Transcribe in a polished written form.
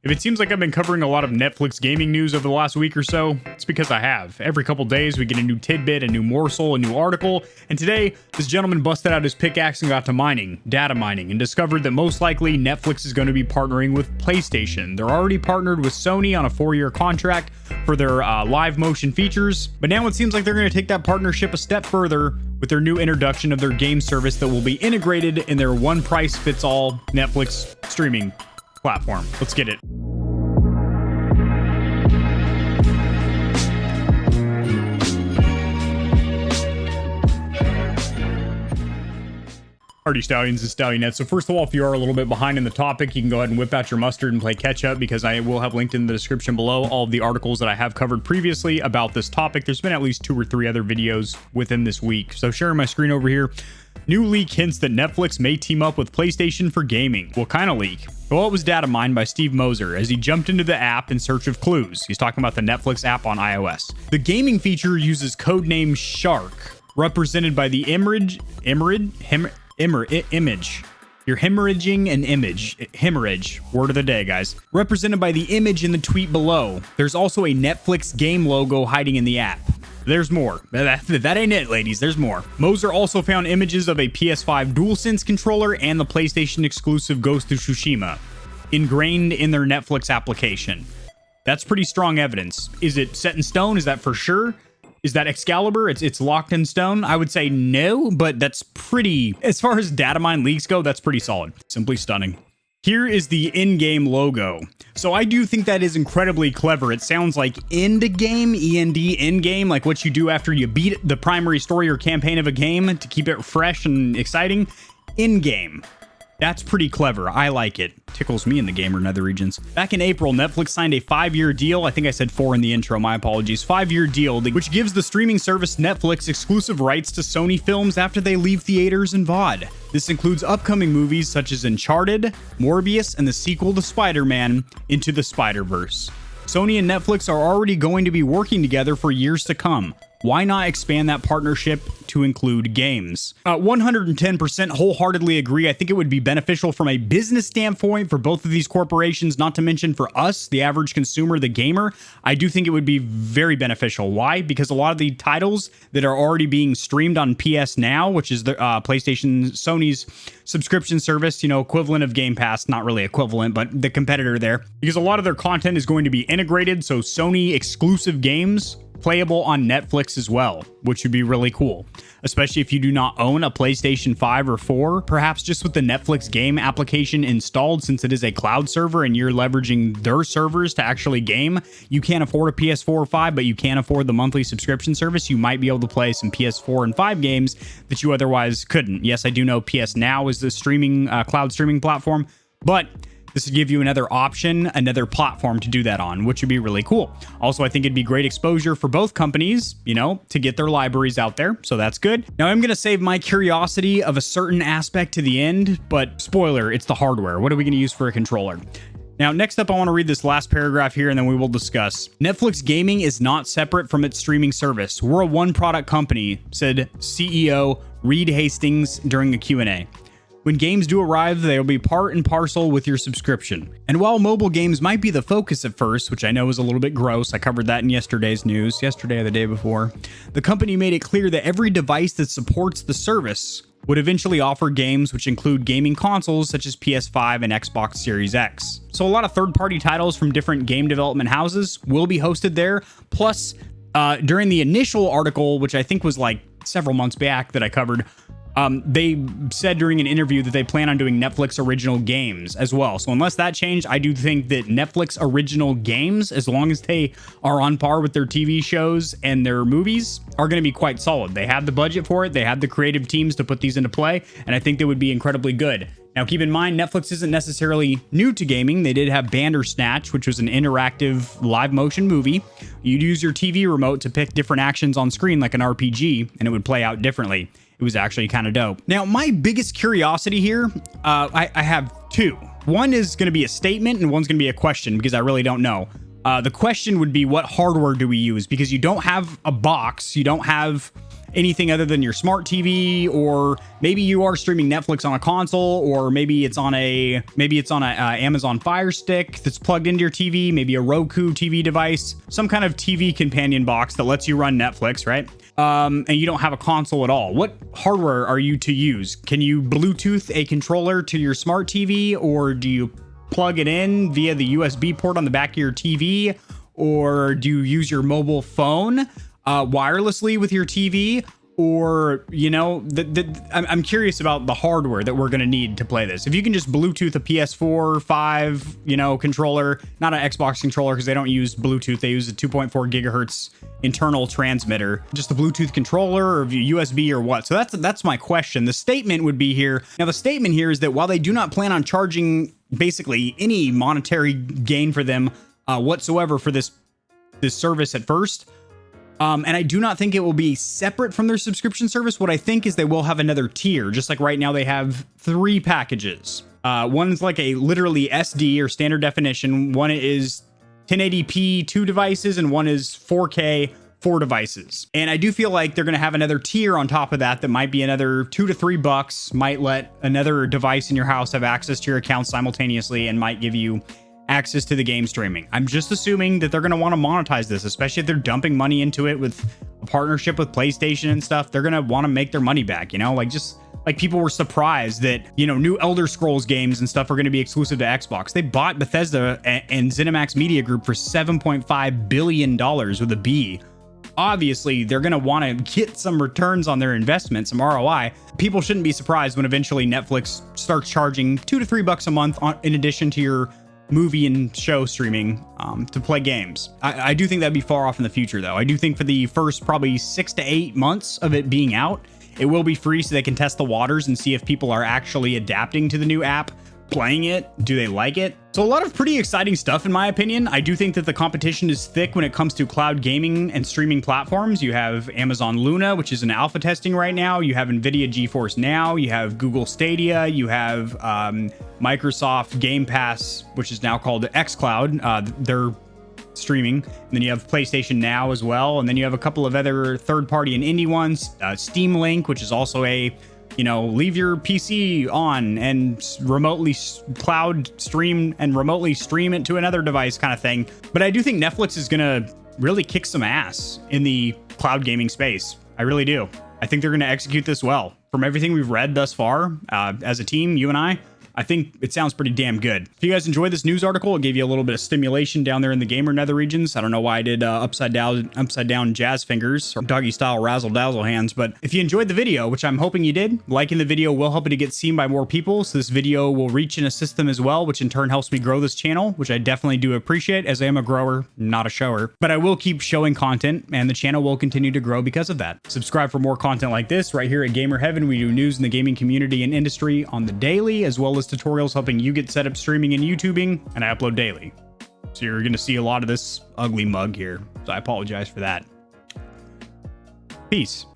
If it seems like I've been covering a lot of Netflix gaming news over the last week or so, it's because I have. Every couple days we get a new tidbit, a new morsel, a new article, and today this gentleman busted out his pickaxe and got to mining, data mining, and discovered that most likely Netflix is going to be partnering with PlayStation. They're already partnered with Sony on a 4-year contract for their live motion features, but now it seems like they're going to take that partnership a step further with their new introduction of their game service that will be integrated in their one-price-fits-all Netflix streaming platform. Let's get it. Alrighty, Stallions and Stallionettes. So first of all, if you are a little bit behind in the topic, you can go ahead and whip out your mustard and play catch up, because I will have linked in the description below all of the articles that I have covered previously about this topic. There's been at least 2 or 3 other videos within this week. So sharing my screen over here. New leak hints that Netflix may team up with PlayStation for gaming. What kind of leak? Well, it was data mined by Steve Moser as he jumped into the app in search of clues. He's talking about the Netflix app on iOS. The gaming feature uses codename Shark, represented by the image. You're hemorrhaging an image. Hemorrhage. Word of the day, guys. Represented by the image in the tweet below. There's also a Netflix game logo hiding in the app. There's more. That ain't it, ladies. There's more. Moser also found images of a PS5 DualSense controller and the PlayStation exclusive Ghost of Tsushima ingrained in their Netflix application. That's pretty strong evidence. Is it set in stone? Is that for sure? Is that Excalibur? It's locked in stone? I would say no, but that's pretty, as far as data mine leaks go, that's pretty solid. Simply stunning. Here is the in-game logo. So I do think that is incredibly clever. It sounds like end-game, E-N-D, end-game, like what you do after you beat the primary story or campaign of a game to keep it fresh and exciting. In-game. That's pretty clever. I like it. Tickles me in the gamer nether regions. Back in April, Netflix signed a 5-year deal. I think I said 4 in the intro. My apologies. 5-year deal, which gives the streaming service Netflix exclusive rights to Sony films after they leave theaters and VOD. This includes upcoming movies such as Uncharted, Morbius, and the sequel to Spider-Man, Into the Spider-Verse. Sony and Netflix are already going to be working together for years to come. Why not expand that partnership to include games? 110% wholeheartedly agree. I think it would be beneficial from a business standpoint for both of these corporations, not to mention for us, the average consumer, the gamer. I do think it would be very beneficial. Why? Because a lot of the titles that are already being streamed on PS Now, which is the PlayStation, Sony's subscription service, you know, equivalent of Game Pass, not really equivalent, but the competitor there, because a lot of their content is going to be integrated. So Sony exclusive games playable on Netflix as well, which would be really cool, especially if you do not own a PlayStation 5 or 4, perhaps just with the Netflix game application installed, since it is a cloud server and you're leveraging their servers to actually game. You can't afford a PS4 or 5, but you can afford the monthly subscription service. You might be able to play some PS4 and 5 games that you otherwise couldn't. Yes, I do know PS Now is the streaming cloud streaming platform, but this would give you another option, another platform to do that on, which would be really cool. Also, I think it'd be great exposure for both companies, you know, to get their libraries out there. So that's good. Now, I'm going to save my curiosity of a certain aspect to the end, but spoiler, it's the hardware. What are we going to use for a controller? Now, next up, I want to read this last paragraph here, and then we will discuss. Netflix gaming is not separate from its streaming service. We're a one-product company, said CEO Reed Hastings during a Q&A. When games do arrive, they'll be part and parcel with your subscription. And while mobile games might be the focus at first, which I know is a little bit gross, I covered that in yesterday's news, yesterday or the day before, the company made it clear that every device that supports the service would eventually offer games which include gaming consoles such as PS5 and Xbox Series X. So a lot of third-party titles from different game development houses will be hosted there. Plus, during the initial article, which I think was like several months back that I covered, they said during an interview that they plan on doing Netflix original games as well. So unless that changed, I do think that Netflix original games, as long as they are on par with their TV shows and their movies, are going to be quite solid. They have the budget for it. They have the creative teams to put these into play, and I think they would be incredibly good. Now, keep in mind, Netflix isn't necessarily new to gaming. They did have Bandersnatch, which was an interactive live motion movie. You'd use your TV remote to pick different actions on screen like an RPG, and it would play out differently. It was actually kind of dope. Now, my biggest curiosity here, I have 2. One is going to be a statement and one's going to be a question, because I really don't know. The question would be, what hardware do we use? Because you don't have a box, you don't have anything other than your smart TV, or maybe you are streaming Netflix on a console, or maybe it's on a Amazon Fire Stick that's plugged into your TV, maybe a Roku TV device, some kind of TV companion box that lets you run Netflix, right? And you don't have a console at all. What hardware are you to use? Can you Bluetooth a controller to your smart TV, or do you plug it in via the USB port on the back of your TV, or do you use your mobile phone wirelessly with your TV? Or, you know, I'm curious about the hardware that we're going to need to play this. If you can just Bluetooth a PS4, 5, you know, controller, not an Xbox controller because they don't use Bluetooth. They use a 2.4 gigahertz internal transmitter, just a Bluetooth controller or USB or what? So that's my question. The statement would be here. Now, the statement here is that while they do not plan on charging basically any monetary gain for them whatsoever for this service at first, and I do not think it will be separate from their subscription service. What I think is they will have another tier, just like right now they have 3 packages. One's like a literally SD or standard definition. One is 1080p 2 devices, and one is 4K 4 devices. And I do feel like they're going to have another tier on top of that might be another $2 to $3, might let another device in your house have access to your account simultaneously, and might give you access to the game streaming. I'm just assuming that they're going to want to monetize this, especially if they're dumping money into it with a partnership with PlayStation and stuff. They're going to want to make their money back, you know, like just like people were surprised that, you know, new Elder Scrolls games and stuff are going to be exclusive to Xbox. They bought Bethesda and ZeniMax Media Group for $7.5 billion with a B. Obviously, they're going to want to get some returns on their investment, some ROI. People shouldn't be surprised when eventually Netflix starts charging $2 to $3 a month in addition to your movie and show streaming to play games. I do think that'd be far off in the future, though. I do think for the first probably 6 to 8 months of it being out, it will be free so they can test the waters and see if people are actually adapting to the new app, playing it. Do they like it? So a lot of pretty exciting stuff, in my opinion. I do think that the competition is thick when it comes to cloud gaming and streaming platforms. You have Amazon Luna, which is in alpha testing right now. You have NVIDIA GeForce Now. You have Google Stadia. You have Microsoft Game Pass, which is now called xCloud. They're streaming. And then you have PlayStation Now as well. And then you have a couple of other third-party and indie ones. Steam Link, which is also a, you know, leave your PC on and remotely cloud stream and remotely stream it to another device kind of thing. But I do think Netflix is going to really kick some ass in the cloud gaming space. I really do. I think they're going to execute this well. From everything we've read thus far, as a team, you and I think it sounds pretty damn good. If you guys enjoyed this news article, it gave you a little bit of stimulation down there in the gamer nether regions. I don't know why I did upside down jazz fingers or doggy style razzle dazzle hands, but if you enjoyed the video, which I'm hoping you did, liking the video will help it to get seen by more people. So this video will reach and assist them as well, which in turn helps me grow this channel, which I definitely do appreciate, as I am a grower, not a shower. But I will keep showing content, and the channel will continue to grow because of that. Subscribe for more content like this right here at Gamer Heaven. We do news in the gaming community and industry on the daily, as well as tutorials helping you get set up streaming and YouTubing, and I upload daily. So you're going to see a lot of this ugly mug here. So I apologize for that. Peace.